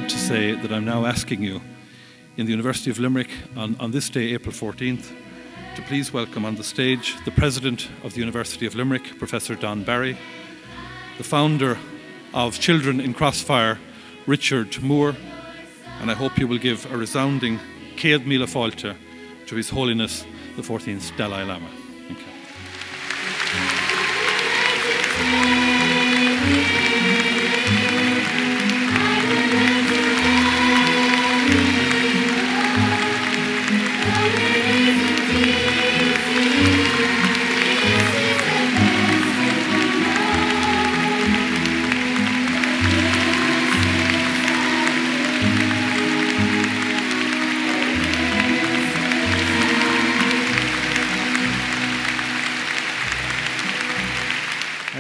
delighted to say that I'm now asking you in the University of Limerick on this day, April 14th, to please welcome on the stage the President of the University of Limerick, Professor Don Barry, the founder of Children in Crossfire, Richard Moore, and I hope you will give a resounding Céad Míle Fáilte to His Holiness the 14th Dalai Lama. Thank you.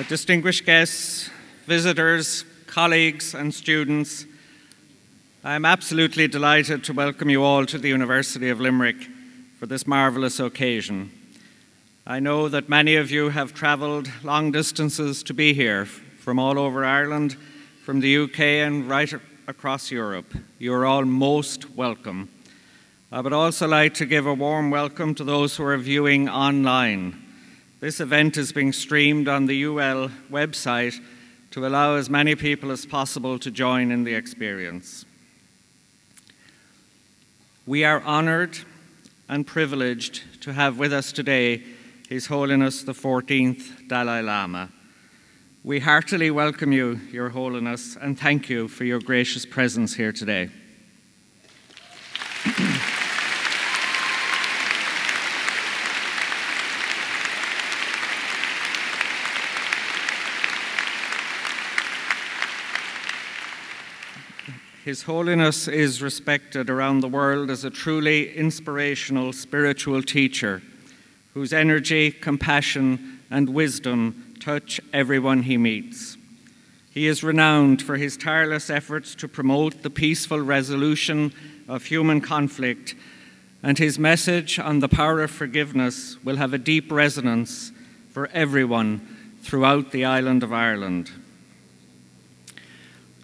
Distinguished guests, visitors, colleagues and students, I am absolutely delighted to welcome you all to the University of Limerick for this marvellous occasion. I know that many of you have travelled long distances to be here, from all over Ireland, from the UK and right across Europe. You are all most welcome. I would also like to give a warm welcome to those who are viewing online. This event is being streamed on the UL website to allow as many people as possible to join in the experience. We are honoured and privileged to have with us today His Holiness the 14th Dalai Lama. We heartily welcome you, Your Holiness, and thank you for your gracious presence here today. His Holiness is respected around the world as a truly inspirational spiritual teacher whose energy, compassion, and wisdom touch everyone he meets. He is renowned for his tireless efforts to promote the peaceful resolution of human conflict, and his message on the power of forgiveness will have a deep resonance for everyone throughout the island of Ireland.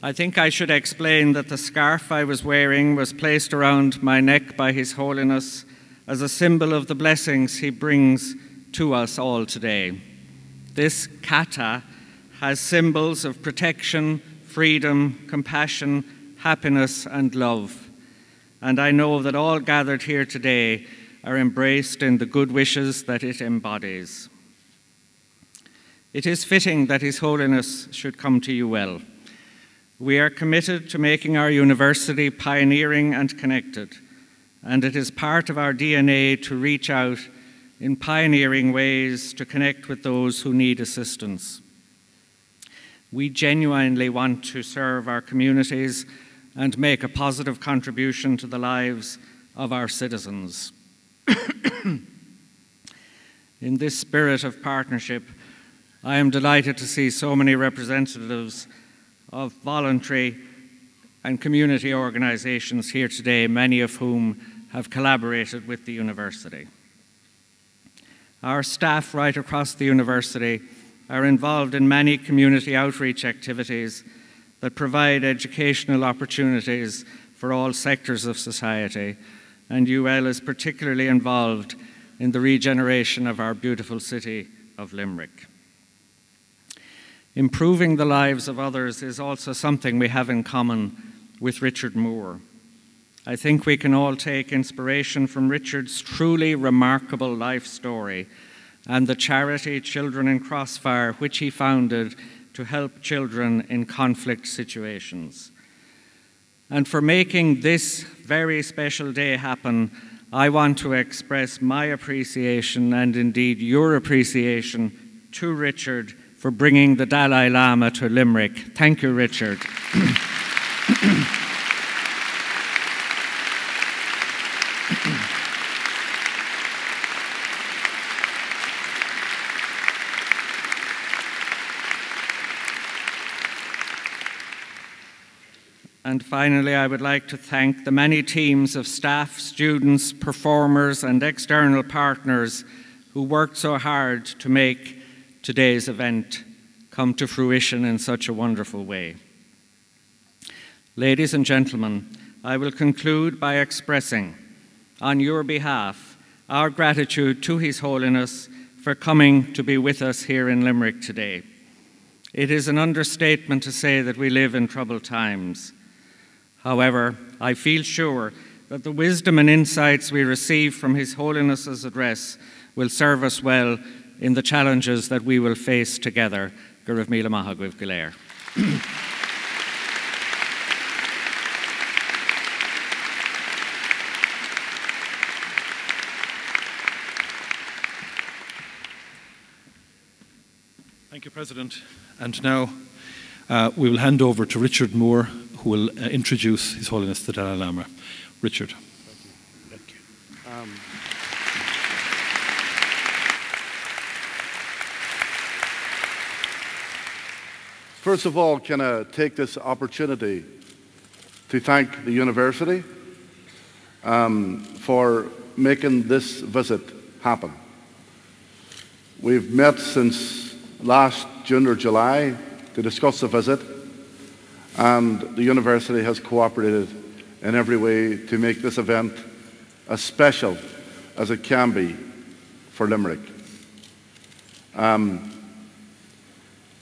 I think I should explain that the scarf I was wearing was placed around my neck by His Holiness as a symbol of the blessings he brings to us all today. This kata has symbols of protection, freedom, compassion, happiness, and love. And I know that all gathered here today are embraced in the good wishes that it embodies. It is fitting that His Holiness should come to you well. We are committed to making our university pioneering and connected, and it is part of our DNA to reach out in pioneering ways to connect with those who need assistance. We genuinely want to serve our communities and make a positive contribution to the lives of our citizens. In this spirit of partnership, I am delighted to see so many representatives of voluntary and community organisations here today, many of whom have collaborated with the university. Our staff right across the university are involved in many community outreach activities that provide educational opportunities for all sectors of society, and UL is particularly involved in the regeneration of our beautiful city of Limerick. Improving the lives of others is also something we have in common with Richard Moore. I think we can all take inspiration from Richard's truly remarkable life story and the charity Children in Crossfire, which he founded to help children in conflict situations. And for making this very special day happen, I want to express my appreciation and indeed your appreciation to Richard for bringing the Dalai Lama to Limerick. Thank you, Richard. And finally, I would like to thank the many teams of staff, students, performers, and external partners who worked so hard to make today's event come to fruition in such a wonderful way. Ladies and gentlemen, I will conclude by expressing, on your behalf, our gratitude to His Holiness for coming to be with us here in Limerick today. It is an understatement to say that we live in troubled times. However, I feel sure that the wisdom and insights we receive from His Holiness's address will serve us well in the challenges that we will face together. Go raibh míle maith agaibh go léir. Thank you, President. And now we will hand over to Richard Moore, who will introduce His Holiness the Dalai Lama. Richard. Thank you. First of all, can I take this opportunity to thank the University for making this visit happen. We've met since last June or July to discuss the visit, and the University has cooperated in every way to make this event as special as it can be for Limerick. I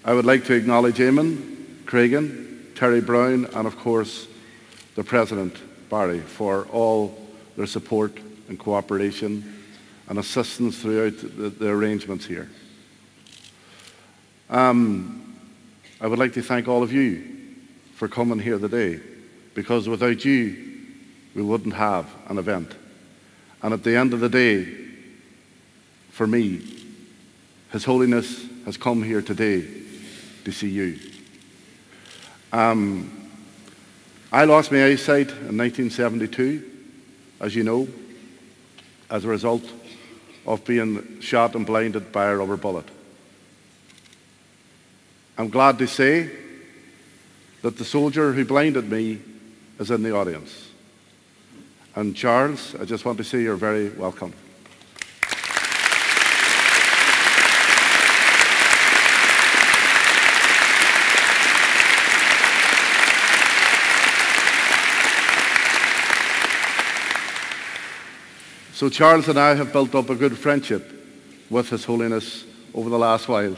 would like to acknowledge Eamon, Cregan, Terry Brown, and of course the President, Barry, for all their support and cooperation and assistance throughout the arrangements here. I would like to thank all of you for coming here today, because without you, we wouldn't have an event. And at the end of the day, for me, His Holiness has come here today to see you. I lost my eyesight in 1972, as you know, as a result of being shot and blinded by a rubber bullet. I'm glad to say that the soldier who blinded me is in the audience. And Charles, I just want to say you're very welcome. So Charles and I have built up a good friendship with His Holiness over the last while.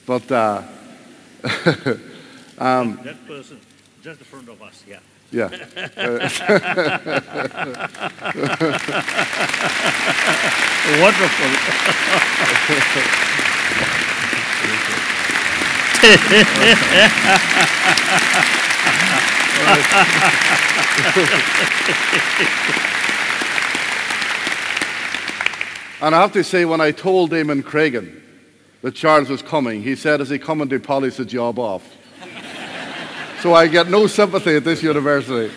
But that person just in front of us, yeah. Yeah. Wonderful. And I have to say, when I told Eamon Cregan that Charles was coming, he said, "Is he coming to polish the job off?" So I get no sympathy at this university.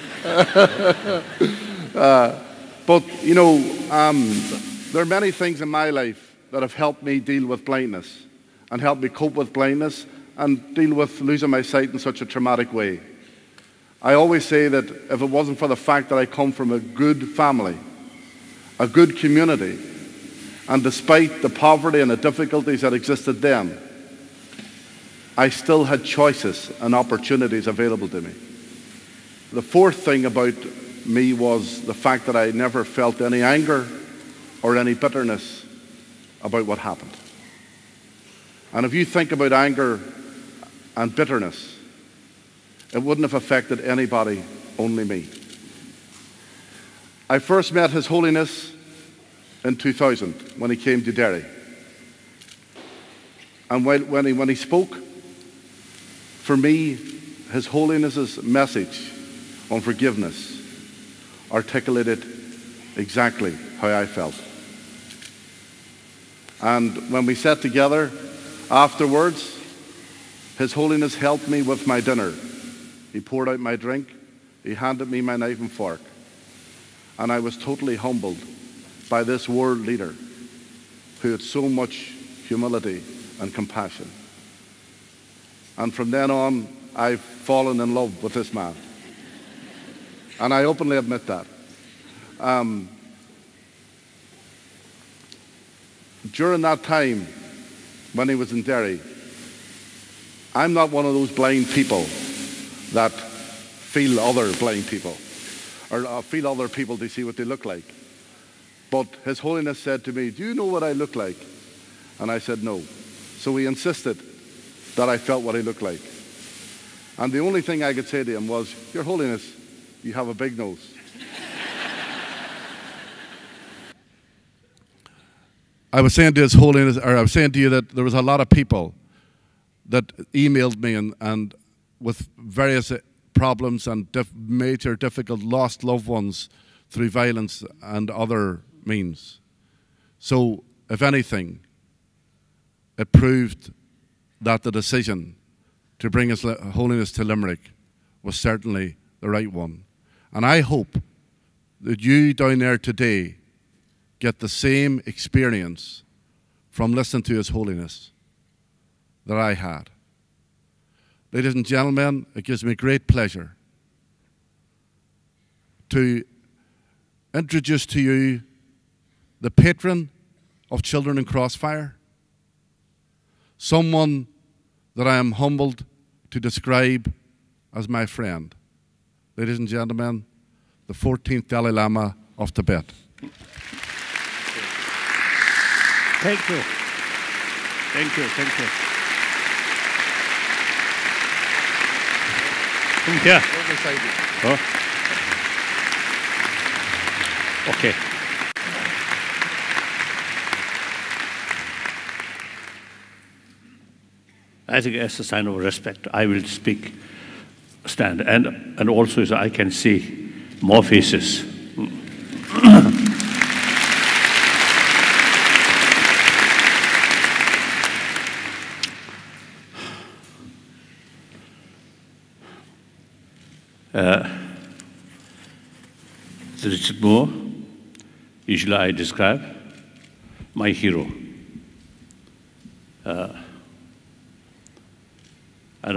But, you know, there are many things in my life that have helped me deal with blindness and helped me cope with blindness and deal with losing my sight in such a traumatic way. I always say that if it wasn't for the fact that I come from a good family, a good community, and despite the poverty and the difficulties that existed then, I still had choices and opportunities available to me. The fourth thing about me was the fact that I never felt any anger or any bitterness about what happened. And if you think about anger and bitterness, it wouldn't have affected anybody, only me. I first met His Holiness in 2000 when he came to Derry. And when he spoke, for me, His Holiness's message on forgiveness articulated exactly how I felt. And when we sat together afterwards, His Holiness helped me with my dinner. He poured out my drink, he handed me my knife and fork, and I was totally humbled by this world leader who had so much humility and compassion. And from then on, I've fallen in love with this man. And I openly admit that. During that time, when he was in Derry, I'm not one of those blind people that feel other blind people, or feel other people to see what they look like. But His Holiness said to me, "Do you know what I look like?" And I said, "No." So he insisted that I felt what I looked like. And the only thing I could say to him was, "Your Holiness, you have a big nose." I was saying to His Holiness, or I was saying to you that there was a lot of people that emailed me and with various problems and major difficult lost loved ones through violence and other means. So, if anything, it proved that the decision to bring His Holiness to Limerick was certainly the right one. And I hope that you down there today get the same experience from listening to His Holiness that I had. Ladies and gentlemen, it gives me great pleasure to introduce to you the patron of children in Crossfire, someone that I am humbled to describe as my friend. Ladies and gentlemen, the 14th Dalai Lama of Tibet. Thank you. Thank you. Thank you. Come here. Oh. Okay. I think as a sign of respect, I will stand. And also so I can see more faces. Richard Moore, usually I describe my hero. And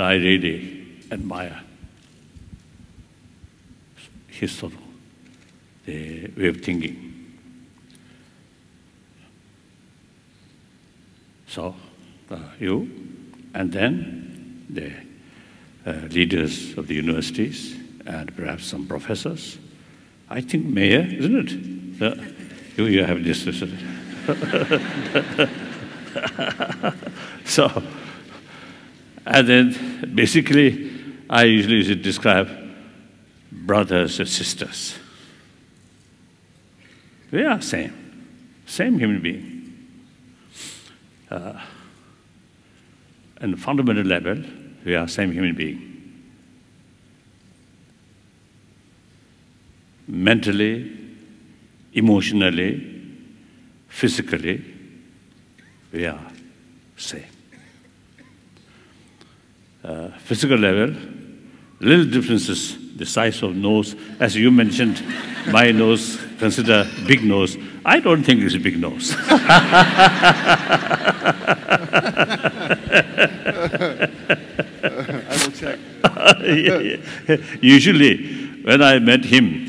I really admire his sort of the way of thinking. So, you, and then the leaders of the universities, and perhaps some professors. I think mayor, isn't it? You have this. So, and then basically, I usually describe brothers and sisters. We are same human being. And fundamental level, we are same human being. Mentally, emotionally, physically, we are same. Physical level, little differences, the size of nose. As you mentioned, my nose, consider big nose. I don't think it's a big nose. I will check. Yeah. Usually, when I met him,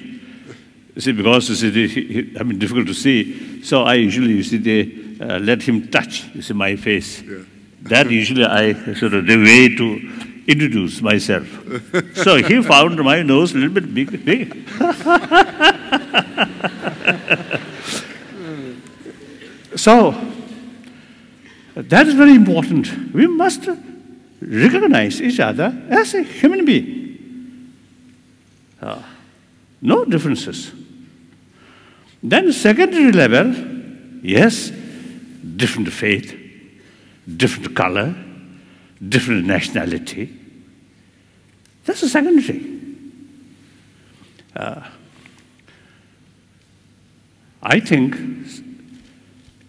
you see, because difficult to see, so I usually let him touch, my face. Yeah. That usually I sort of the way to introduce myself. So he found my nose a little bit big. So that is very important. We must recognize each other as a human being. No differences. Then secondary level, yes, different faith, different color, different nationality. That's a secondary. I think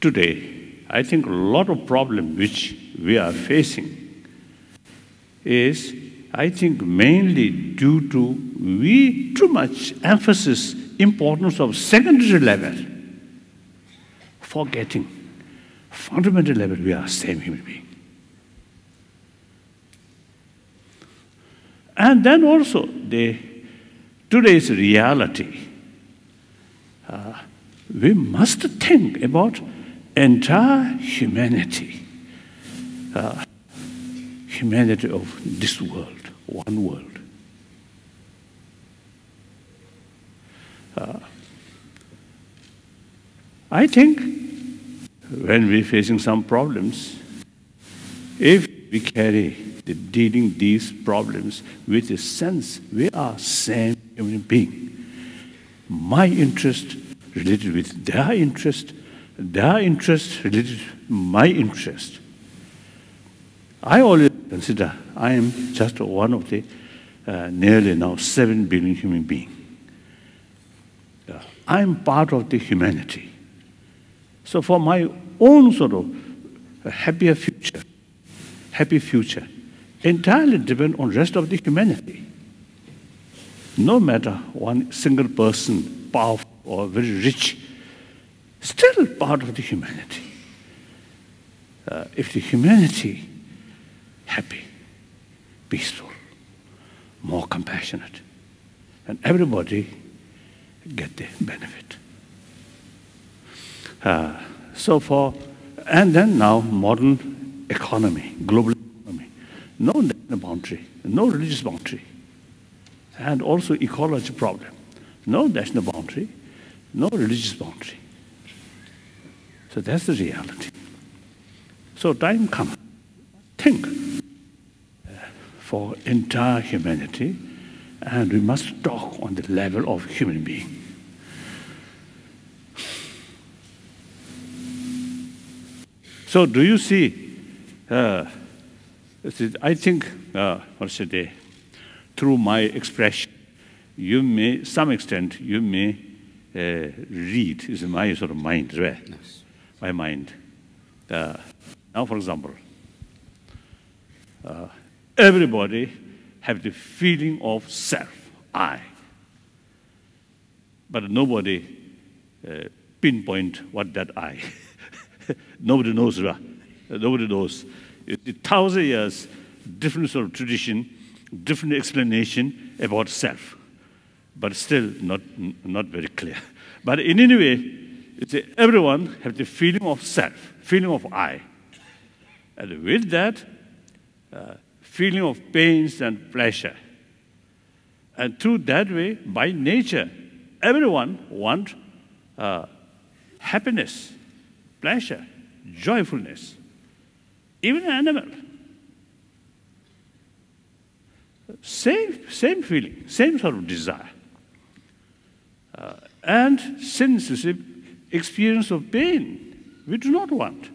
today, a lot of problem which we are facing is, I think, mainly due to we too much emphasis importance of secondary level, forgetting fundamental level we are same human being. And then also today's reality, we must think about entire humanity, humanity of this world, one world. I think when we're facing some problems, if we carry the dealing these problems with a sense we are same human being, my interest related with their interest related to my interest. I always consider I am just one of the nearly now 7 billion human beings. I am part of the humanity. So for my own sort of happy future, entirely depend on the rest of the humanity. No matter one single person, powerful or very rich, still part of the humanity. If the humanity happy, peaceful, more compassionate, and everybody get the benefit. And then now modern economy, global economy, no national boundary, no religious boundary, and also ecology problem, no national boundary, no religious boundary. So that's the reality. So time comes, think for entire humanity, and we must talk on the level of human being. So do you see, I think, through my expression, you may, some extent, you may read, is my sort of mind, right? Yes. My mind. Now, for example, everybody have the feeling of self, I. But nobody pinpoint what that I. Nobody knows, right? Nobody knows. It's 1,000 years, different sort of tradition, different explanation about self, but still not very clear. But in any way, it's everyone have the feeling of self, feeling of I. And with that, feeling of pains and pleasure. And through that way, by nature, everyone wants happiness, pleasure, joyfulness, even an animal. Same feeling, same sort of desire. And since you see, experience of pain, we do not want.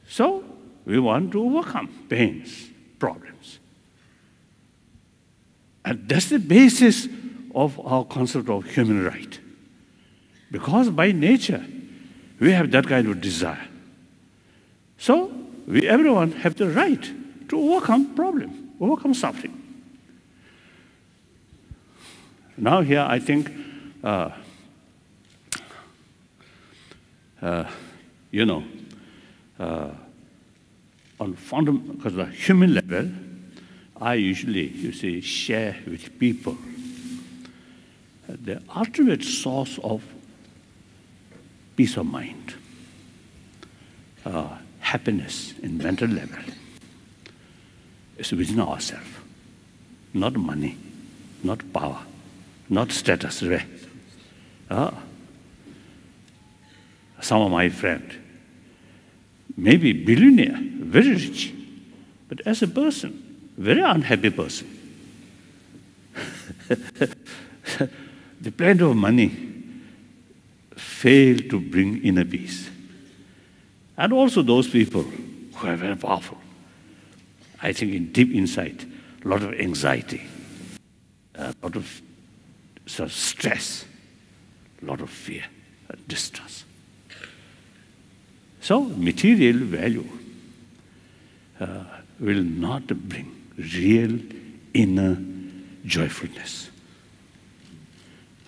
So we want to overcome pains, problems. And that's the basis of our concept of human right. Because by nature, we have that kind of desire. So everyone have the right to overcome problem, overcome suffering. Now here I think, on fundamental, because the human level, I usually, share with people the ultimate source of peace of mind, happiness in mental level is within ourselves, not money, not power, not status. Some of my friends, maybe billionaire, very rich, but as a person, very unhappy person. The plenty of money fail to bring inner peace. And also those people who are very powerful, I think in deep inside, a lot of anxiety, a lot of sort of stress, a lot of fear and distrust. So material value will not bring real inner joyfulness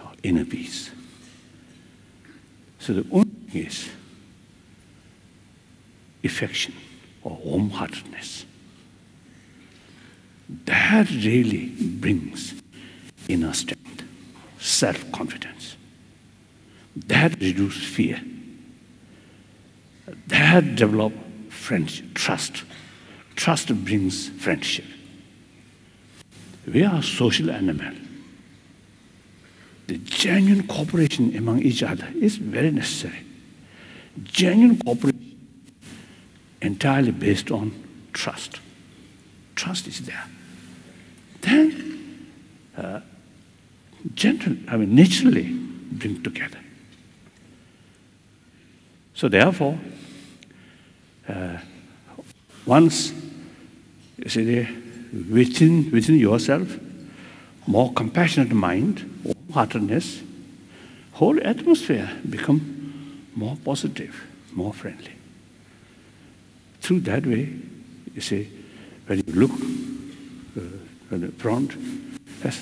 or inner peace. So the only thing is affection or warm-heartedness. That really brings inner strength, self-confidence. That reduces fear. That develops friendship, trust. Trust brings friendship. We are a social animal. The genuine cooperation among each other is very necessary. Genuine cooperation entirely based on trust. Trust is there. Then, naturally bring together. So therefore, once you see within yourself, more compassionate mind, heartedness, whole atmosphere become more positive, more friendly. Through that way, you see, when you look at the front, yes,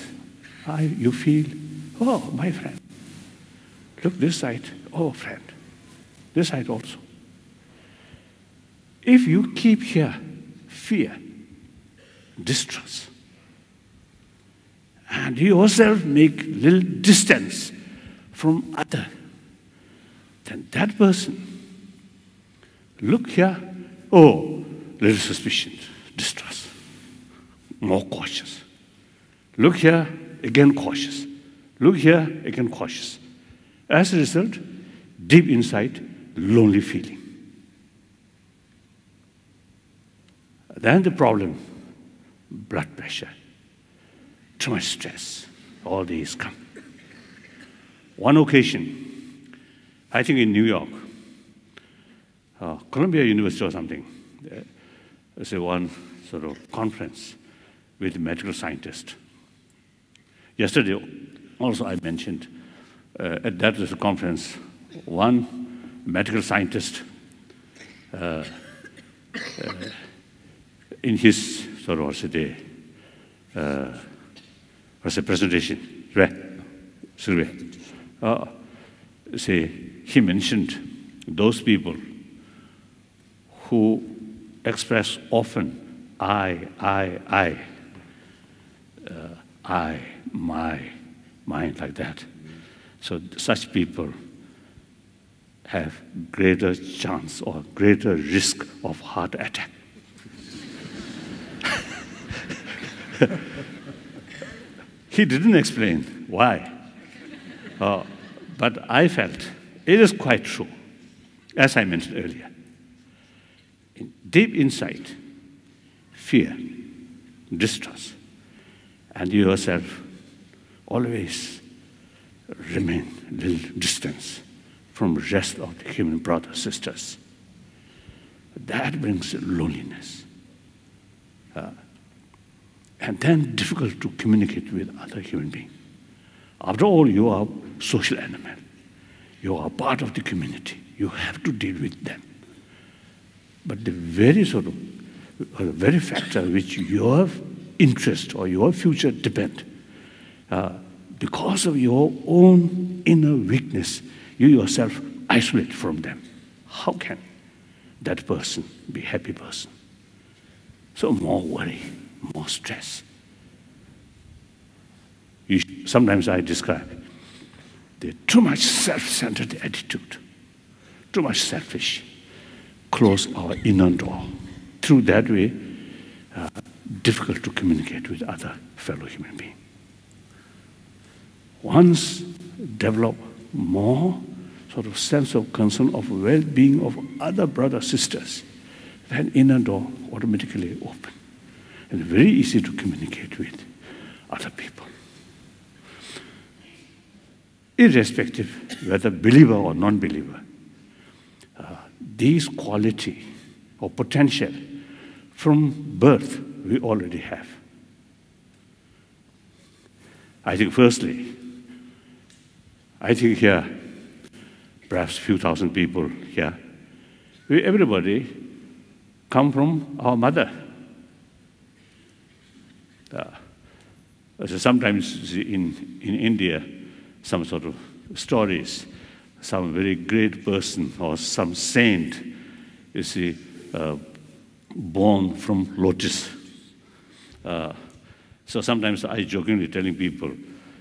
you feel, oh, my friend. Look this side, oh, friend. This side also. If you keep here fear, distrust, and you yourself make little distance from other, then that person, look here, oh, little suspicion, distrust, more cautious. Look here, again cautious. Look here, again cautious. As a result, deep inside, lonely feeling. Then the problem, blood pressure, too much stress, all these come. One occasion, I think in New York, Columbia University or something, there's one sort of conference with medical scientists. Yesterday, also I mentioned, at that little conference, one medical scientist in his sort of was a presentation, he mentioned those people who express often I, my, mine, like that. So such people have greater chance or greater risk of heart attack. He didn't explain why, but I felt it is quite true, as I mentioned earlier. Deep inside, fear, distrust, and you yourself always remain a little distance from the rest of the human brothers, sisters. That brings loneliness. And then difficult to communicate with other human beings. After all, you are a social animal. You are part of the community. You have to deal with them. But the very very factor which your interest or your future depend, because of your own inner weakness, you yourself isolate from them. How can that person be a happy person? So more worry, more stress. Sometimes I describe the too much self-centered attitude, too much selfish, close our inner door. Through that way, difficult to communicate with other fellow human beings. Once develop more sort of sense of concern of well-being of other brothers, sisters, then inner door automatically open. And very easy to communicate with other people. Irrespective whether believer or non-believer, these quality or potential from birth we already have. I think firstly, I think here, perhaps a few thousand people here, everybody come from our mother. So sometimes in India, some sort of stories, some very great person or some saint, you see, born from lotus. So sometimes I jokingly telling people,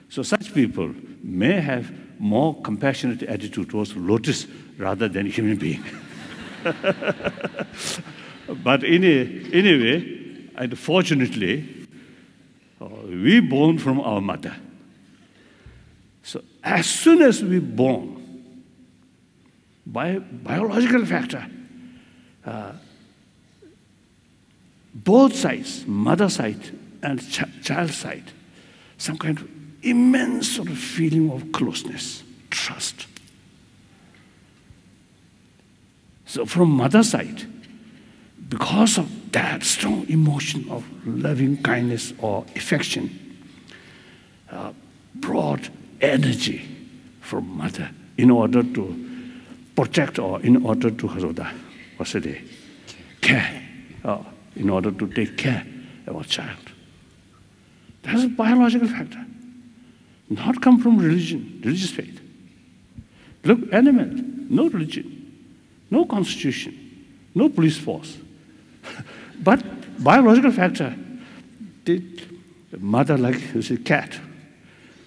so such people may have more compassionate attitude towards lotus rather than human being. But anyway, and fortunately, we born from our mother. So as soon as we born, biological factor. Both sides, mother side and child side, some kind of immense sort of feeling of closeness, trust. So from mother side, because of that strong emotion of loving kindness or affection, brought energy from mother in order to protect or in order to care, in order to take care of our child. That's a biological factor, not come from religion, religious faith. Look, animal, no religion, no constitution, no police force. But biological factor, the mother like a cat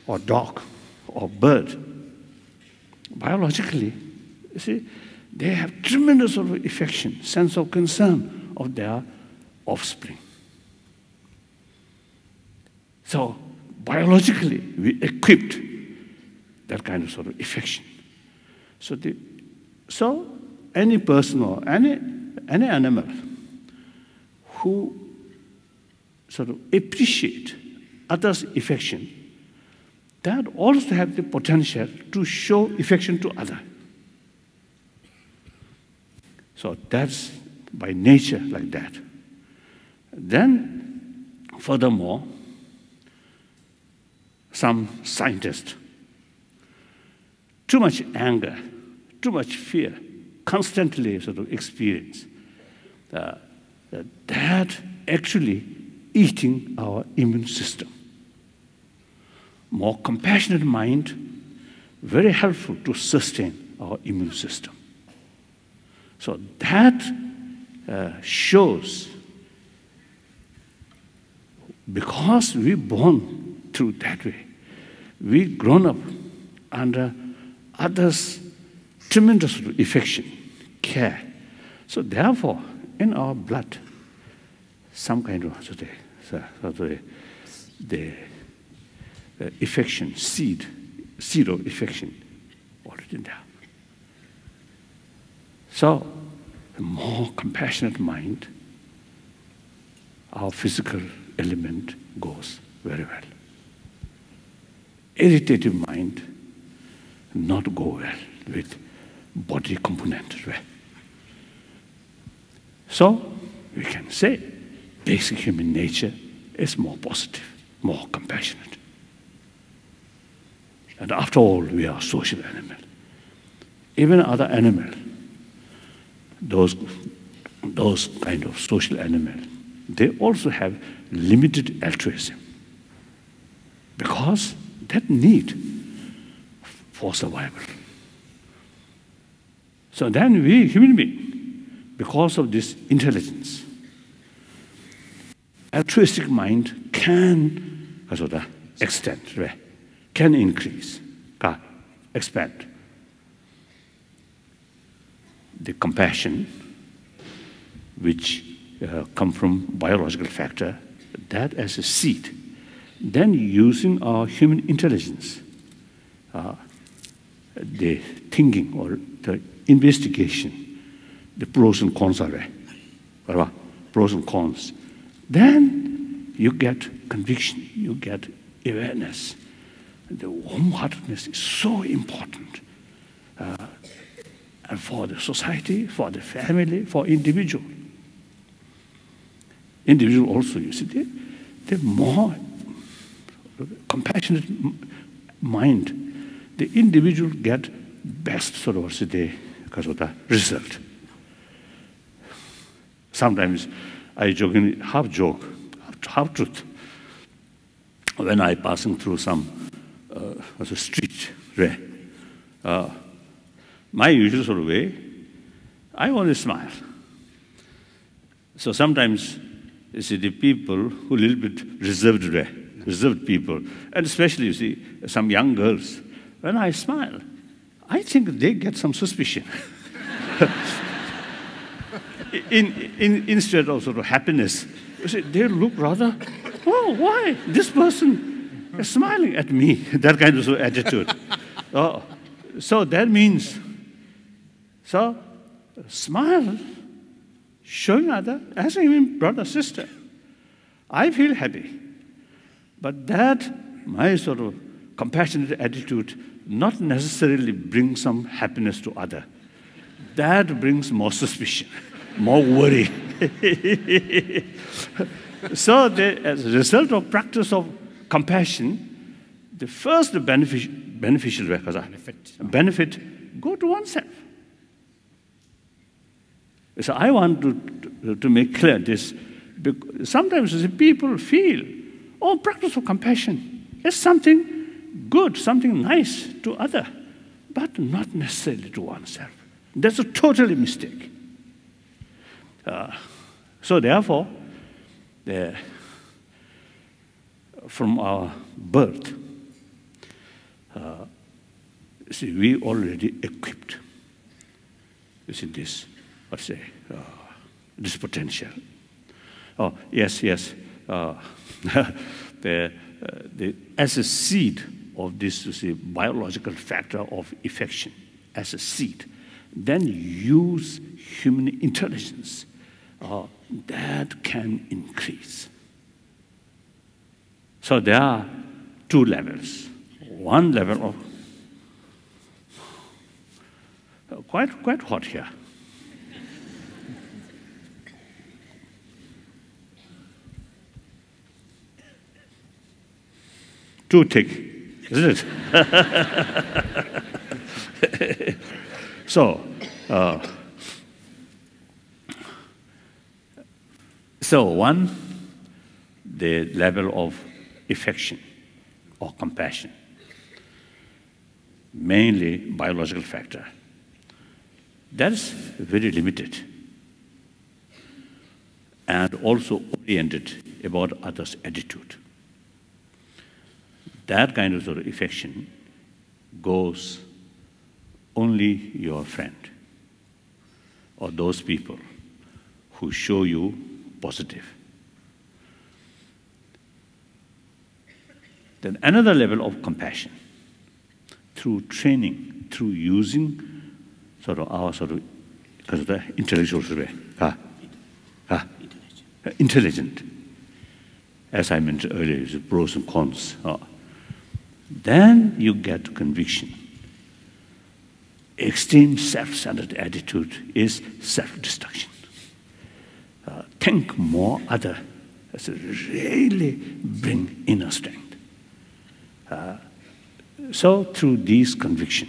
or dog or bird, biologically, you see, they have tremendous sort of affection, sense of concern of their offspring. So biologically, we equipped that kind of sort of affection. So any person or any animal who sort of appreciate others' affection, that also have the potential to show affection to others. So that's by nature like that. Then, furthermore, some scientists, too much anger, too much fear, constantly sort of experience that actually eating our immune system. More compassionate mind, very helpful to sustain our immune system. So that shows, because we born through that way, we grown up under others' tremendous affection, care. So therefore, in our blood, some kind of the affection, seed of affection already there. So, a more compassionate mind, our physical element goes very well. Irritative mind not go well with body component. Right? So, we can say basic human nature is more positive, more compassionate. And after all, we are social animal. Even other animals, those kind of social animals, they also have limited altruism because that need for survival. So then we, human beings, because of this intelligence, altruistic mind can extend, can increase, can expand. The compassion, which come from biological factor, that as a seed. Then using our human intelligence, the thinking or the investigation, the pros and cons are there, pros and cons. Then you get conviction, you get awareness. The warm-heartedness is so important. And for the society, for the family, for individual. Individual also, you see, the more compassionate mind, the individual get best sort of result. Sometimes I joke, half joke, half truth. When I passing through some street, my usual sort of way, I always smile. So sometimes, you see, the people who are a little bit reserved people, and especially, you see, some young girls, when I smile, I think they get some suspicion. Instead of sort of happiness, you see, they look rather, oh, why? This person is smiling at me, that kind of attitude. So that means So, smile, showing other, asking him, brother, sister, I feel happy. But that, my sort of compassionate attitude, not necessarily brings some happiness to other. That brings more suspicion, more worry. So, as a result of practice of compassion, the first beneficial benefit go to oneself. So I want to make clear this. Because sometimes people feel, oh, practice of compassion is something good, something nice to other, but not necessarily to oneself. That's a totally mistake. So therefore, from our birth, see, we already equipped. You see this, let's say, this potential. Oh, yes. As a seed of this, you see, biological factor of affection, as a seed, then use human intelligence. That can increase. So there are two levels. One level of quite hot here. Too thick, isn't it? So one, the level of affection or compassion, mainly biological factor. That's very limited and also oriented about others' attitude. That kind of sort of affection goes only your friend or those people who show you positive. Then another level of compassion, through training, through using sort of our sort of, because of the intellectual way, intelligent. As I mentioned earlier, the pros and cons. Then you get conviction. Extreme self-centered attitude is self-destruction. Think more other, really bring inner strength. So through these conviction,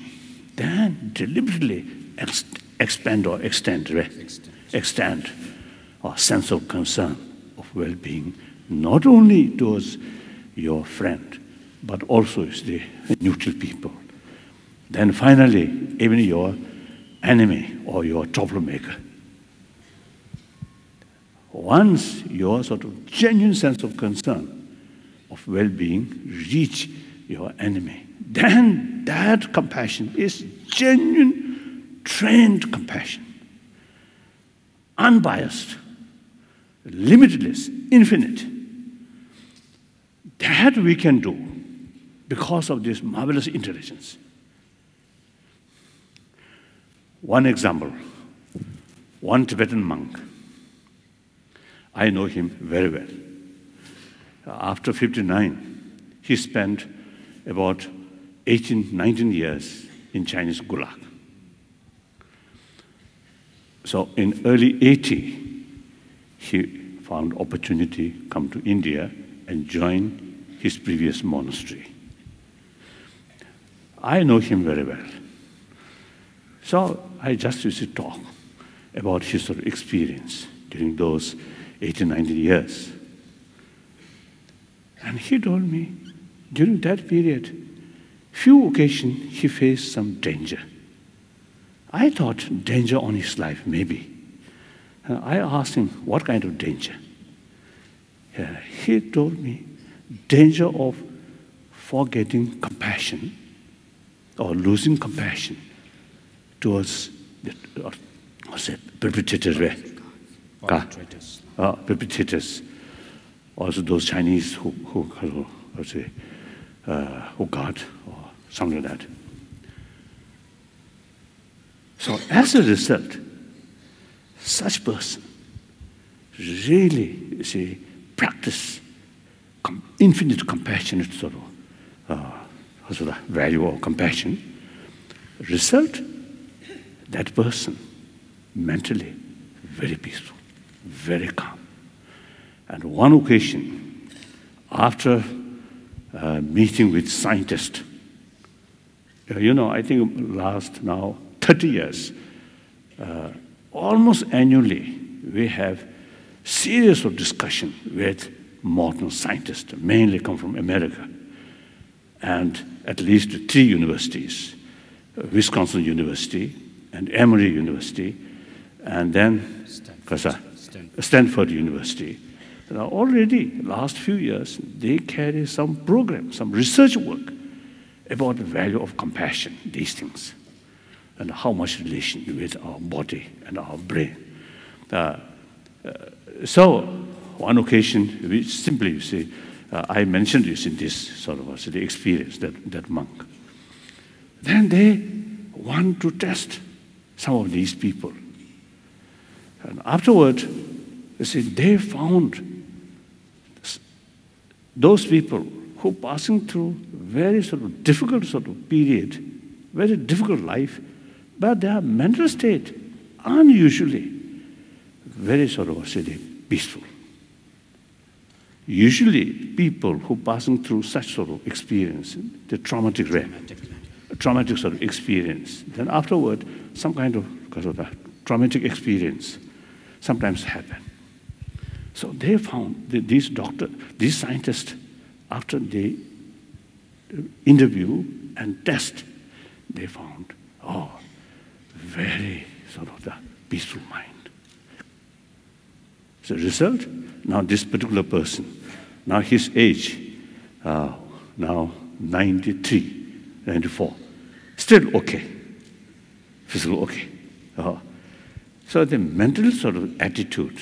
then deliberately extend our sense of concern, of well-being, not only towards your friend, but also the neutral people. Then finally, even your enemy or your troublemaker. Once your sort of genuine sense of concern, of well-being, reach your enemy, then that compassion is genuine, trained compassion. Unbiased, limitless, infinite. That we can do because of this marvelous intelligence. One example, one Tibetan monk. I know him very well. After 59, he spent about 18, 19 years in Chinese Gulag. So in early 80, he found opportunity to come to India and join his previous monastery. I know him very well. So I just used to talk about his sort of experience during those 18, 19 years. And he told me, during that period, few occasions he faced some danger. I thought danger on his life, maybe. I asked him, what kind of danger? He told me, danger of forgetting compassion or losing compassion towards the perpetrators. Perpetrators. Also those Chinese who guard or something like that. So as a result, such person really, you see, practice infinite compassionate sort of value of compassion. Result, that person mentally very peaceful, very calm. And one occasion, after meeting with scientists, I think last now 30 years, almost annually, we have series of discussion with modern scientists, mainly come from America, and at least 3 universities, Wisconsin University and Emory University, and then Stanford University. Now already, last few years, they carry some program, some research work about the value of compassion, these things, and how much relation with our body and our brain. So, one occasion, we simply, you see, I mentioned this in this sort of the experience, that monk. Then they want to test some of these people. And afterward, you see, they found those people who passing through very sort of difficult sort of period, very difficult life, but their mental state unusually very sort of peaceful. Usually people who passing through such sort of experience, the traumatic sort of experience, then afterward some kind of traumatic experience sometimes happen. So they found that these scientists, after they interview and test, they found, very sort of the peaceful mind. So result, now this particular person, now his age, now 93, 94, still okay, physical okay. So the mental sort of attitude,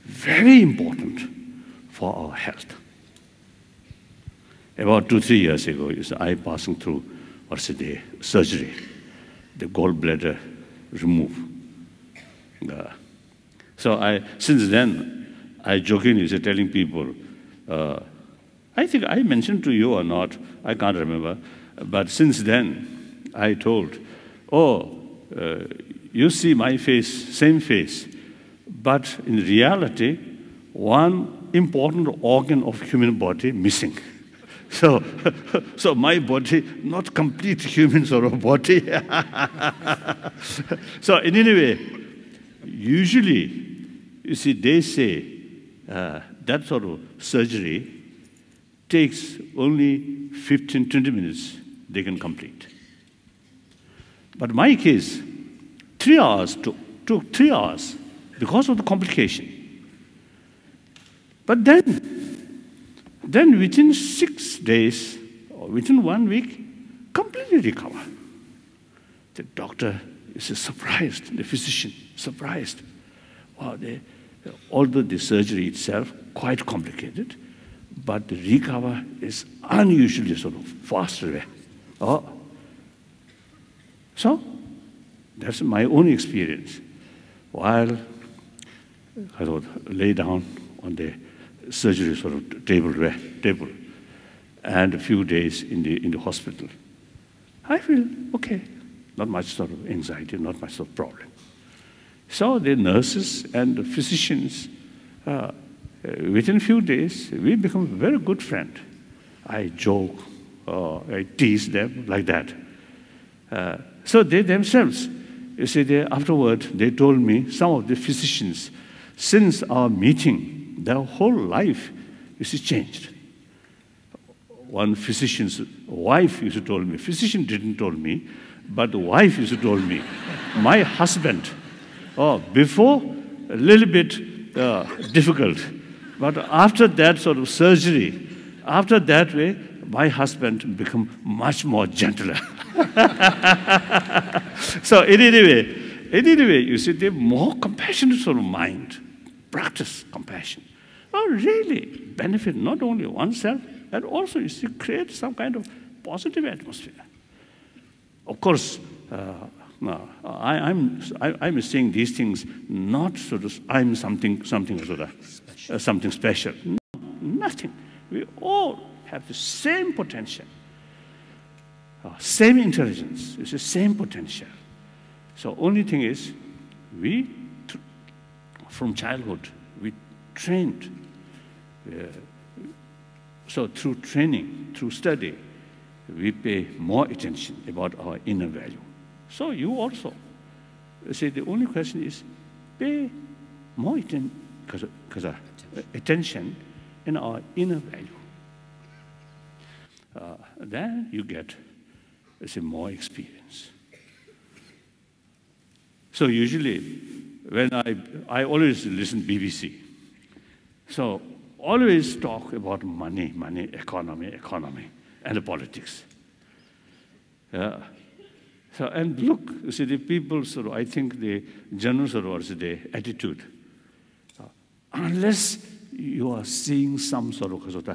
very important for our health. About 2-3 years ago, I passing through surgery, the gallbladder remove. So since then, I jokingly telling people, I think I mentioned to you or not, I can't remember, but since then, I told, you see my face, same face, but in reality, one important organ of human body missing. So my body, not complete human sort of body. So in any way, usually, you see, they say that sort of surgery takes only 15-20 minutes, they can complete. But my case, 3 hours took 3 hours because of the complication. But then within 6 days, or within 1 week, completely recover. The doctor is surprised, the physician surprised. Wow, although the surgery itself quite complicated, but the recover is unusually sort of faster. So that's my own experience. While I lay down on the surgery sort of table, and a few days in the hospital, I feel okay, not much sort of anxiety, not much sort of problem. So the nurses and the physicians, within a few days, we become a very good friend. I joke, I tease them like that. So they themselves, you see, afterward, they told me, some of the physicians, since our meeting, their whole life is changed. One physician's wife used to tell me, physician didn't tell me, but the wife used to tell me, my husband, before a little bit difficult, but after that sort of surgery, after that way, my husband become much more gentler. So in any way, you see, the more compassionate sort of mind, practice compassion, really benefit not only oneself, and also, you see, create some kind of positive atmosphere. Of course, No, I'm saying these things not sort of I'm something sort of something special. No, nothing. We all have the same potential, same intelligence. It's the same potential. So only thing is, we from childhood we trained. So through training, through study, we pay more attention about our inner value. So you also, see, the only question is pay more attention in our inner value. Then you get, more experience. So usually, when I always listen BBC. So always talk about money, economy, and politics. So, and look, you see, the people sort of, I think the general sort of, the attitude. Unless you are seeing some sort of,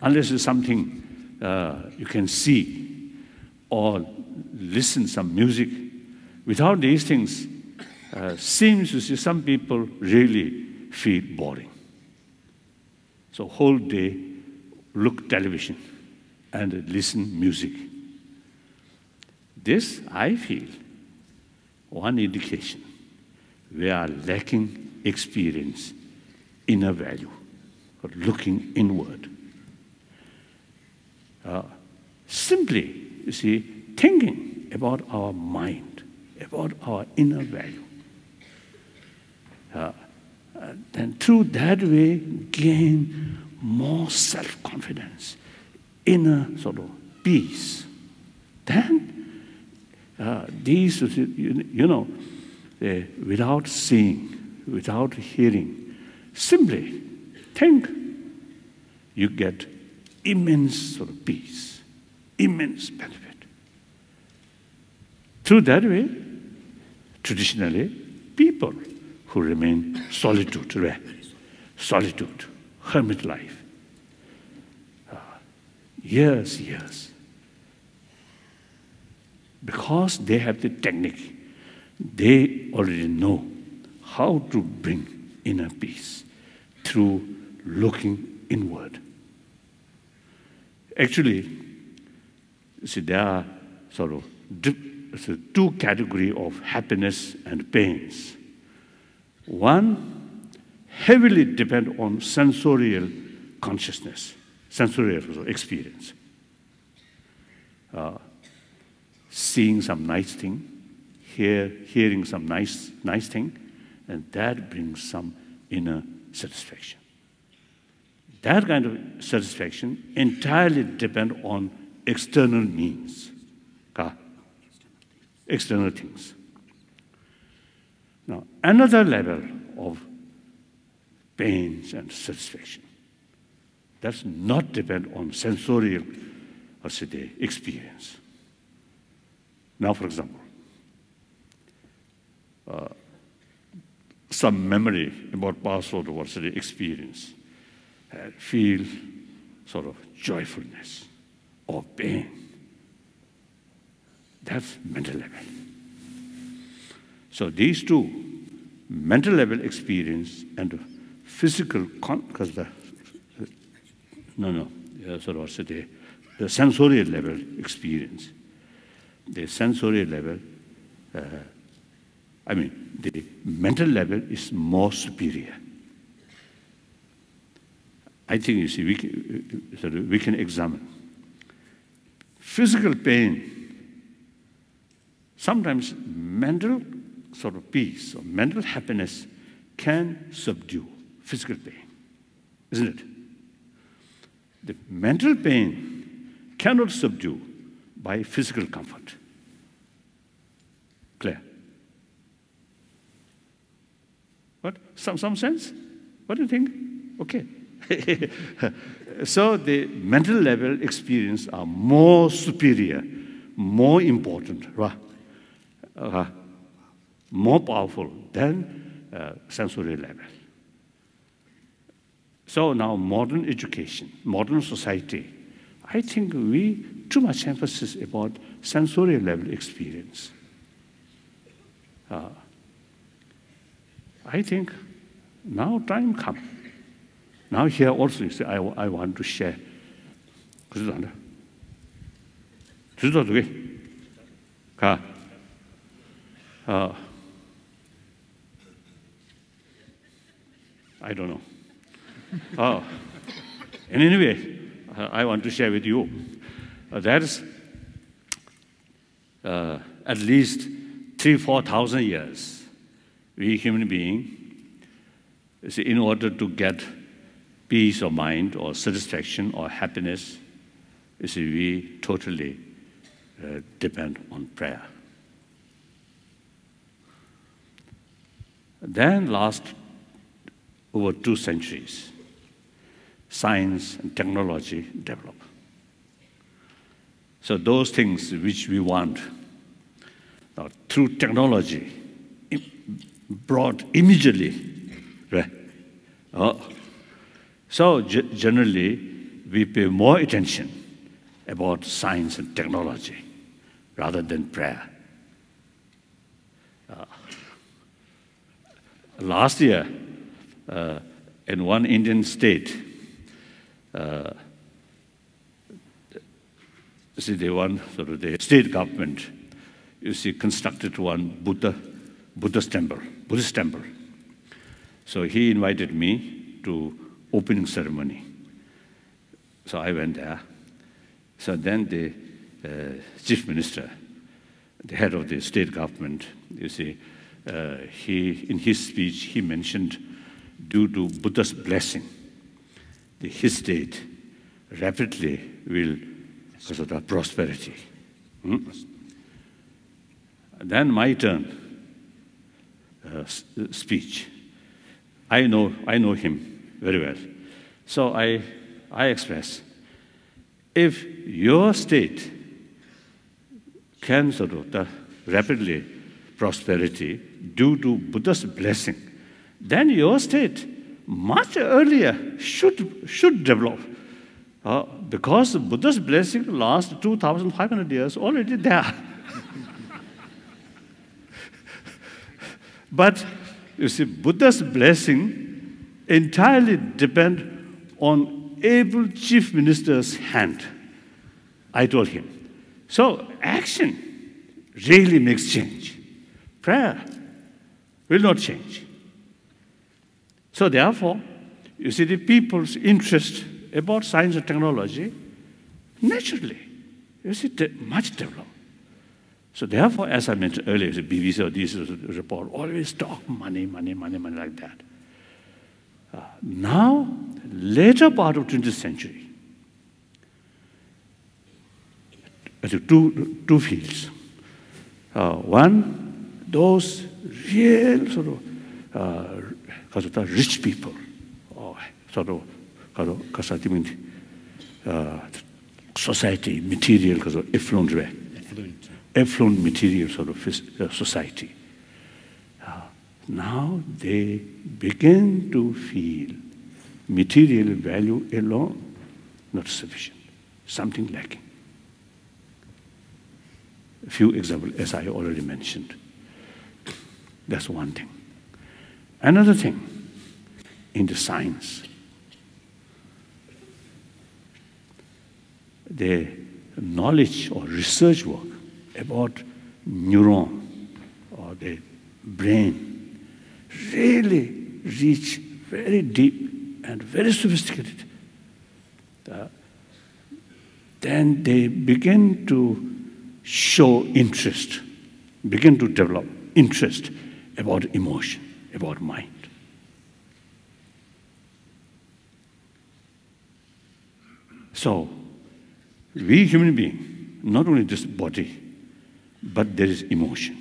unless it's something you can see or listen some music, without these things, seems to see some people really feel boring. So whole day, look television and listen music. This, I feel, one indication we are lacking experience, inner value, or looking inward. Simply, you see, thinking about our mind, about our inner value. And through that way, gain more self-confidence, inner sort of peace. Then, these, without seeing, without hearing, simply think, you get immense sort of peace, immense benefit. Through that way, traditionally, people who remain solitude, hermit life, years, because they have the technique, they already know how to bring inner peace through looking inward. Actually, see, there are sort of two categories of happiness and pains. One heavily depends on sensorial consciousness, sensorial experience. Seeing some nice thing, hearing some nice thing, and that brings some inner satisfaction. That kind of satisfaction entirely depends on external means, external things. Now, another level of pains and satisfaction does not depend on sensorial, experience. Now, for example, some memory about past sort of experience, feel sort of joyfulness or pain. That's mental level. So these two, mental level experience and physical, the sensorial level experience. The sensorial level, the mental level is more superior. I think, you see, we can examine. Physical pain, sometimes mental sort of peace or mental happiness can subdue physical pain, isn't it? The mental pain cannot subdue by physical comfort. Clear? What? Some sense? What do you think? Okay. So the mental level experience are more superior, more important, more powerful than sensorial level. So now modern education, modern society, I think we too much emphasis about sensorial level experience. I think now time come. Now here also you say, I want to share. I don't know. And anyway, I want to share with you. That is at least 3,000–4,000 years, we human beings, in order to get peace of mind or satisfaction or happiness, we totally depend on prayer. Then last over 2 centuries, science and technology develop. So those things which we want, through technology, brought immediately. Right? So generally, we pay more attention about science and technology rather than prayer. Last year, in one Indian state, the state government, constructed one Buddhist temple. So he invited me to opening ceremony. So I went there. So then the chief minister, the head of the state government, in his speech, he mentioned, due to Buddha's blessing, his state rapidly will prosperity. Then my turn, speech. I know him very well. So I express, if your state can rapidly prosperity due to Buddha's blessing, then your state much earlier should develop. Because Buddha's blessing lasts 2,500 years already there. But you see, Buddha's blessing entirely depends on able chief minister's hand. I told him. So action really makes change. Prayer will not change. So therefore, you see, the people's interest about science and technology, naturally, much developed. So therefore, as I mentioned earlier, the BBC or this report always talk money like that. Now, later part of 20th century, two fields. One, those real rich people, society, material, affluent material society. Now they begin to feel material value alone not sufficient, something lacking. A few examples, as I already mentioned. That's one thing. Another thing, in the science, the knowledge or research work about neuron or the brain really reach very deep and very sophisticated. Then they begin to show interest, begin to develop interest about emotion, about mind. So, we human beings, not only this body, but there is emotion.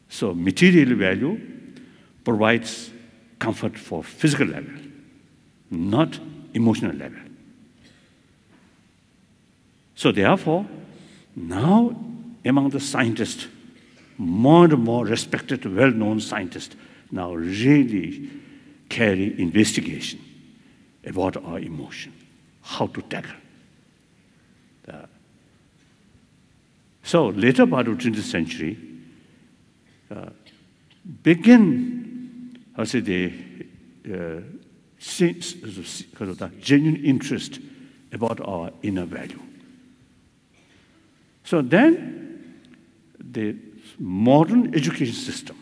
So, material value provides comfort for physical level, not emotional level. So therefore, now among the scientists, more and more respected, well-known scientists now really carry investigation about our emotion. how to tackle. So later part of 20th century, begin, I say, the genuine interest about our inner value. So then, the modern education system,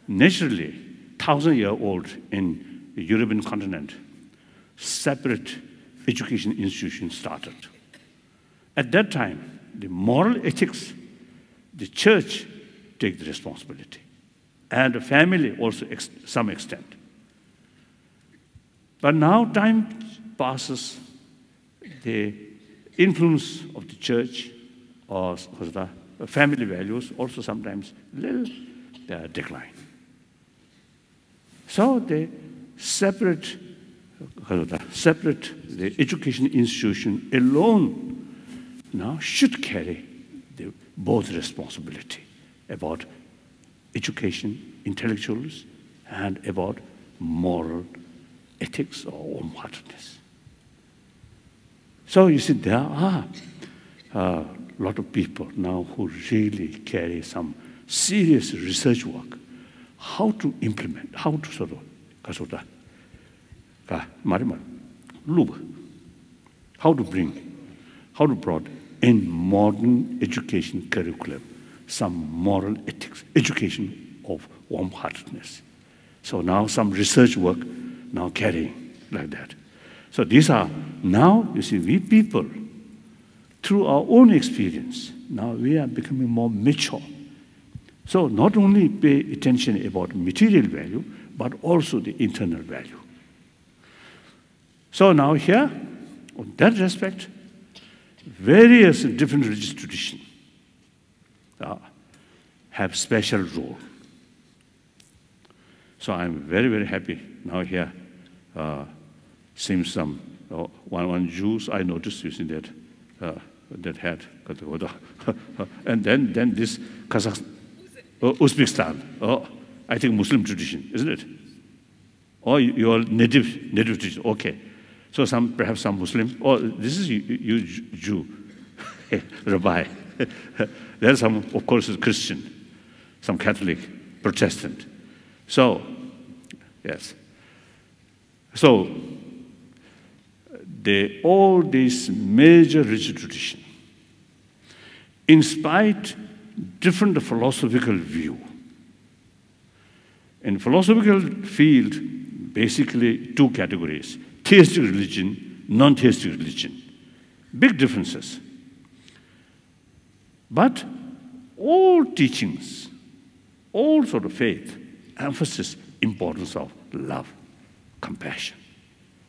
naturally, 1,000-year-old in the European continent, separate education institutions started. At that time, the moral ethics, the church take the responsibility, and the family also some extent. But now time passes, the influence of the church or the family values also sometimes little decline. So they separate the education institution alone now should carry both responsibility about education, intellectuals, and about moral ethics or warm-heartedness. So you see, there are a lot of people now who really carry some serious research work, how to implement, how to sort of, how to bring in modern education curriculum some moral ethics, education of warm-heartedness. So now some research work now carrying like that. So these are, now you see, we people, through our own experience, now we are becoming more mature. So not only pay attention about material value, but also the internal value. So now here, on that respect, various different religious traditions have special role. So I'm very, very happy now here, seeing some, one Jews I noticed using that hat, and then this Uzbekistan, I think Muslim tradition, isn't it? Or your native tradition, okay. So perhaps some Muslim, this is you Jew, Rabbi. There's some, of course, Christian, some Catholic, Protestant. So, yes. So, all these major religious traditions, in spite different philosophical view. In philosophical field, basically two categories: theistic religion, non-theistic religion. Big differences. But all teachings, all sort of faith, emphasis importance of love, compassion,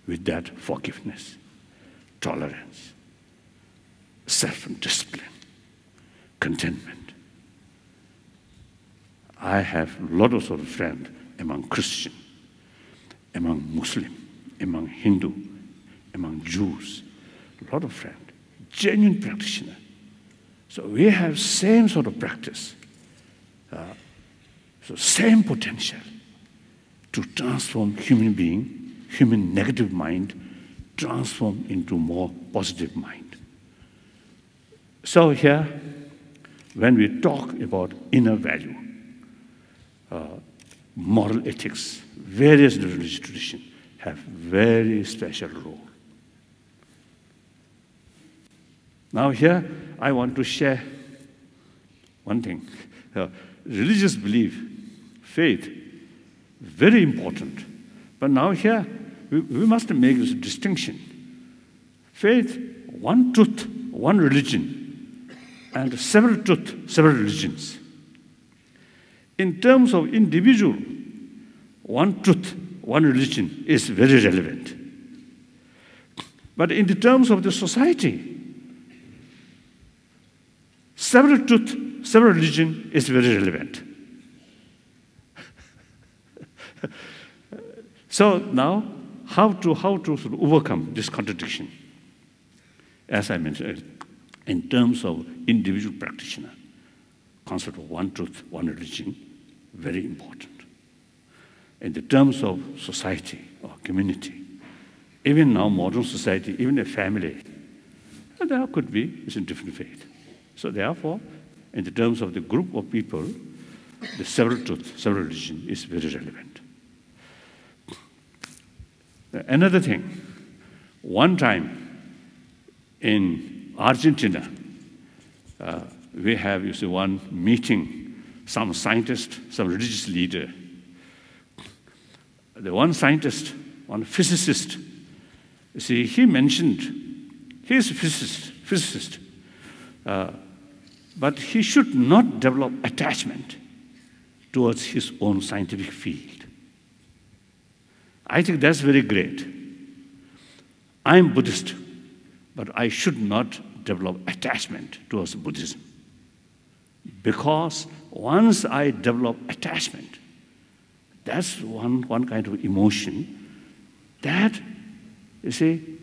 with that forgiveness, tolerance, self-discipline, contentment. I have a lot of sort of friends among Christian, among Muslim, among Hindu, among Jews, a lot of friends, genuine practitioner. So we have same sort of practice, so same potential to transform human being, human negative mind, transform into more positive mind. So here, when we talk about inner value, moral ethics, various religious traditions have very special role. Now here, I want to share one thing. Religious belief, faith, very important. But now here, we must make this distinction. Faith, one truth, one religion, and several truth, several religions. In terms of individual, one truth, one religion is very relevant. But in the terms of the society, several truth, several religion is very relevant. So now, how to sort of overcome this contradiction? As I mentioned, in terms of individual practitioner, concept of one truth, one religion, very important. In the terms of society or community, Even now, modern society, even a family, there could be a different faith. So therefore, in the terms of the group of people, the several truth, several religion is very relevant. Another thing, one time in Argentina, we have, you see, one meeting, some scientist, some religious leader. The one scientist, one physicist, you see, he mentioned, he is a physicist, but he should not develop attachment towards his own scientific field. I think that's very great. I'm Buddhist, but I should not develop attachment towards Buddhism. Because once I develop attachment, that's one kind of emotion that, you see,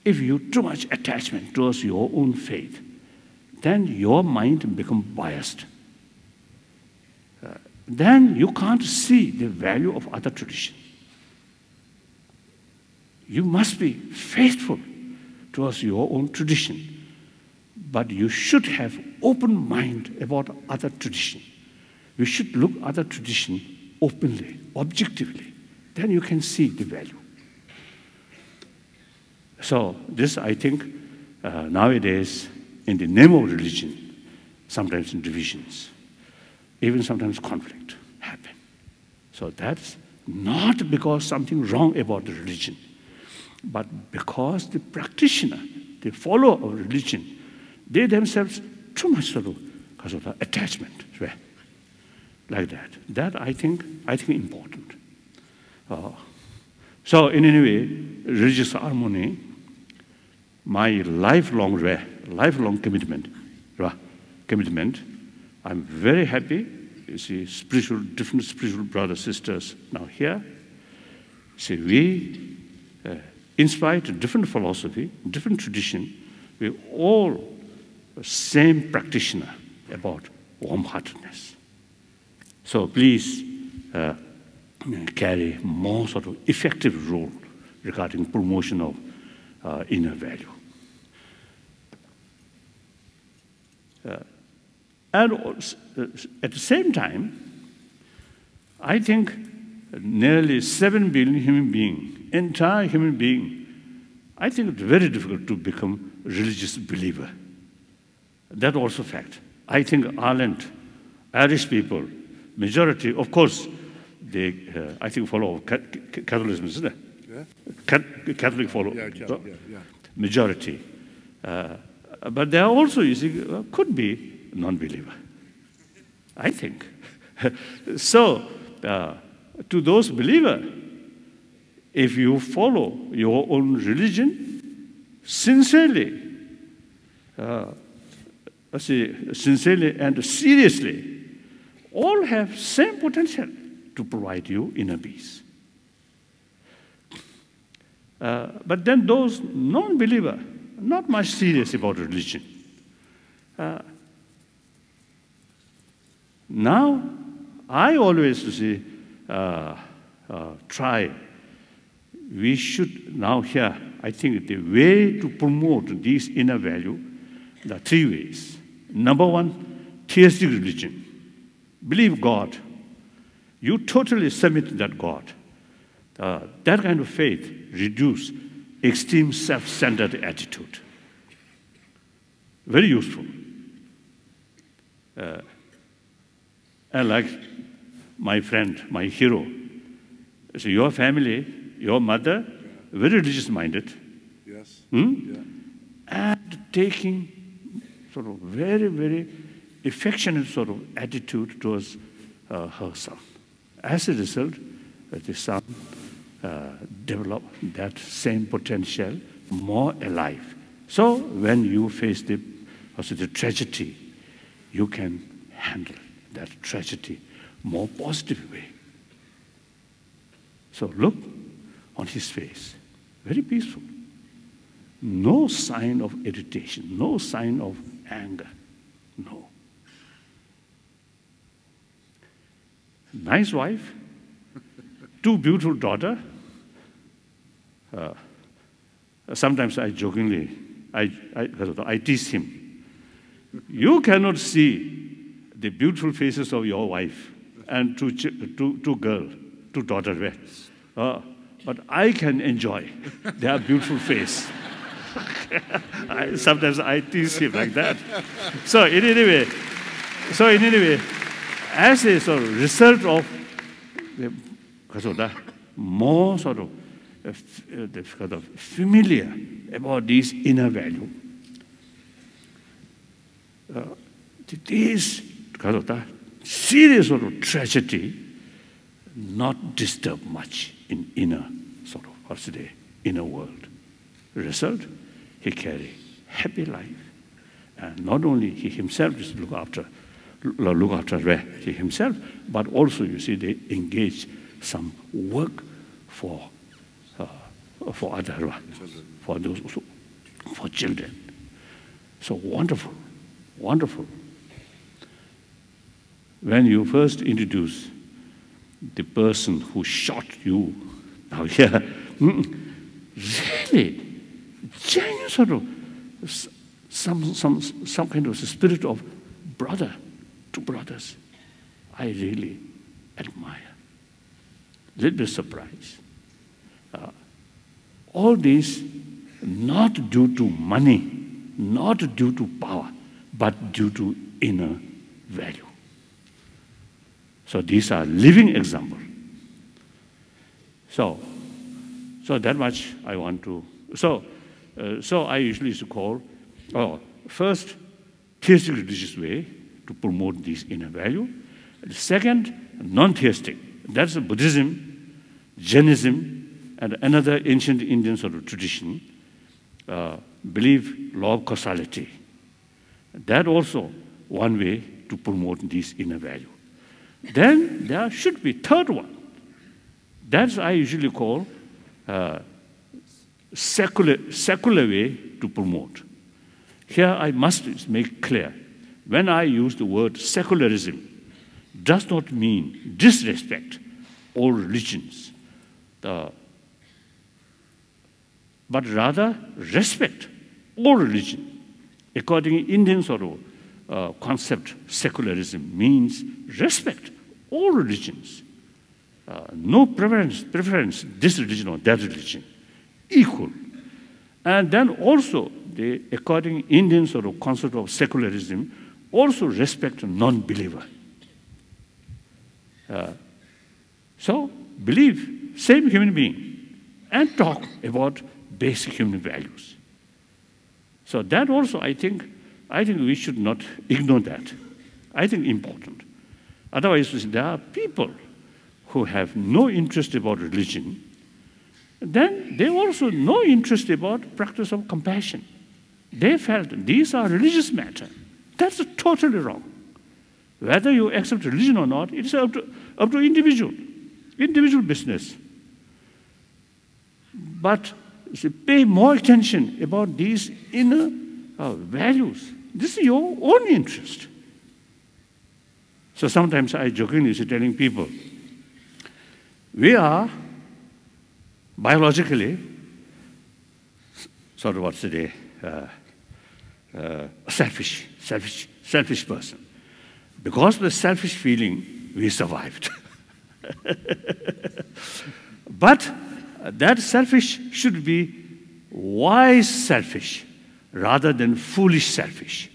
if you too much attachment towards your own faith, then your mind becomes biased. Then you can't see the value of other tradition. You must be faithful towards your own tradition, but you should have open mind about other tradition. You should look at other tradition openly, objectively. Then you can see the value. So this, I think, nowadays, in the name of religion, sometimes in divisions, even sometimes conflict happen. So that's not because something wrong about the religion, but because the practitioner, the follower of religion, they themselves too much sort of because of the attachment, right? Like that. That I think important. So in any way, religious harmony, my lifelong commitment. I'm very happy. You see, different spiritual brothers, sisters now here. See, we inspired different philosophy, different tradition. We all same practitioner about warm-heartedness. So please carry more sort of effective role regarding promotion of inner value. And at the same time, I think nearly 7 billion human beings, entire human being, I think it's very difficult to become a religious believer. That also fact. I think Ireland, Irish people, majority, of course, they, I think, follow Catholicism, isn't it? Yeah. Catholic follow, majority. But there are also, you see, could be non-believer, I think. So, to those believers, if you follow your own religion sincerely, sincerely and seriously, all have same potential to provide you inner peace. But then those non-believers, not much serious about religion. Now, I always try, we should now here, I think the way to promote this inner value, there are 3 ways. Number 1, theistic religion. Believe God. You totally submit to that God. That kind of faith reduces extreme self-centered attitude. Very useful. And like my friend, my hero, so your family, your mother, very religious-minded. Yes. Yeah. And taking sort of very, very affectionate sort of attitude towards her son. As a result, the son developed that same potential more alive. So when you face the tragedy, you can handle that tragedy more positive way. So look on his face, very peaceful. No sign of irritation, no sign of anger, no. Nice wife, 2 beautiful daughters, sometimes I jokingly, I tease him. You cannot see the beautiful faces of your wife and two daughters. But I can enjoy their beautiful face. Sometimes I tease him like that. So in any way, as a sort of result of the more sort of familiar about this inner value, this serious sort of tragedy not disturb much in inner sort of inner world. Result, he carry happy life, and not only he himself just look after he himself, but also you see they engage some work for other, for those for children. So wonderful, wonderful. When you first introduce the person who shot you, now here, really, genuine sort of some kind of spirit of brother to brothers, I really admire. Little bit surprised. All this not due to money, not due to power, but due to inner value. So these are living examples. So that much I want to. So I usually used to call first theistic religious way to promote this inner value. The second, non-theistic. That's Buddhism, Jainism, and another ancient Indian sort of tradition believe law of causality. That also one way to promote this inner value. Then there should be third one. That's I usually call secular way to promote. Here I must make clear, when I use the word secularism, does not mean disrespect all religions, but rather respect all religion. According to Indian sort of concept, secularism means respect all religions. No preference, this religion or that religion, equal. And then also, according to Indian sort of concept of secularism, also respect a non-believer. So, believe, same human being, and talk about basic human values. So that also, I think we should not ignore that. I think important. Otherwise, there are people who have no interest about religion, then they also no interest about practice of compassion. They felt these are religious matter. That's totally wrong. Whether you accept religion or not, it's up to individual business. But pay more attention about these inner values. This is your own interest. So sometimes I jokingly say telling people, we are biologically sort of what's today selfish person. Because of the selfish feeling, we survived. But that selfish should be wise selfish rather than foolish selfish.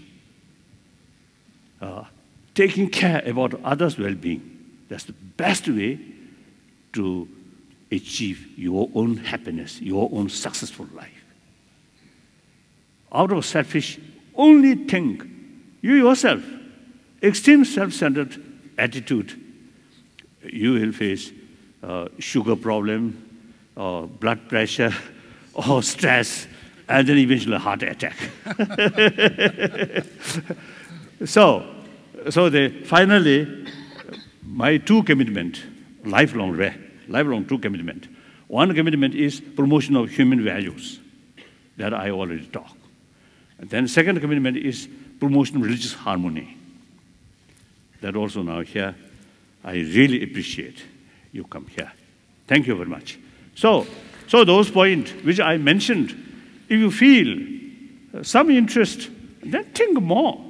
Taking care about others' well-being. That's the best way to achieve your own happiness, your own successful life. Out of selfish, only think, you yourself, extreme self-centered attitude, you will face sugar problem, or blood pressure, or stress, and then eventually a heart attack. So finally, my two commitment, lifelong two commitment. One commitment is promotion of human values, that I already talked. And then second commitment is promotion of religious harmony. That also now here, I really appreciate you come here. Thank you very much. So So those points which I mentioned, if you feel some interest, then think more.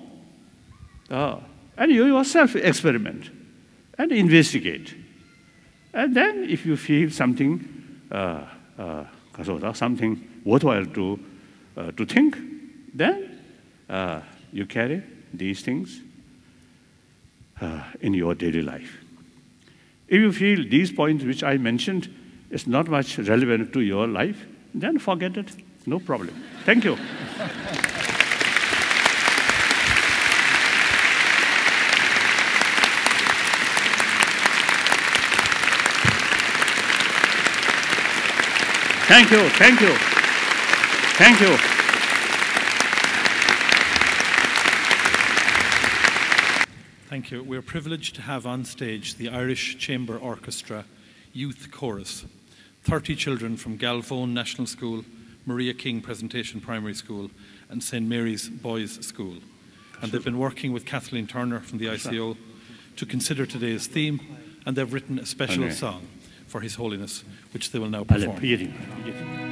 And you yourself experiment and investigate. And then if you feel something, something worthwhile to think, then you carry these things in your daily life. If you feel these points which I mentioned is not much relevant to your life, then forget it, no problem. Thank you. Thank you, thank you, thank you. Thank you. We're privileged to have on stage the Irish Chamber Orchestra Youth Chorus. 30 children from Galvone National School, Maria King Presentation Primary School and St. Mary's Boys School. And they've been working with Kathleen Turner from the ICO to consider today's theme, and they've written a special song for His Holiness, which they will now perform.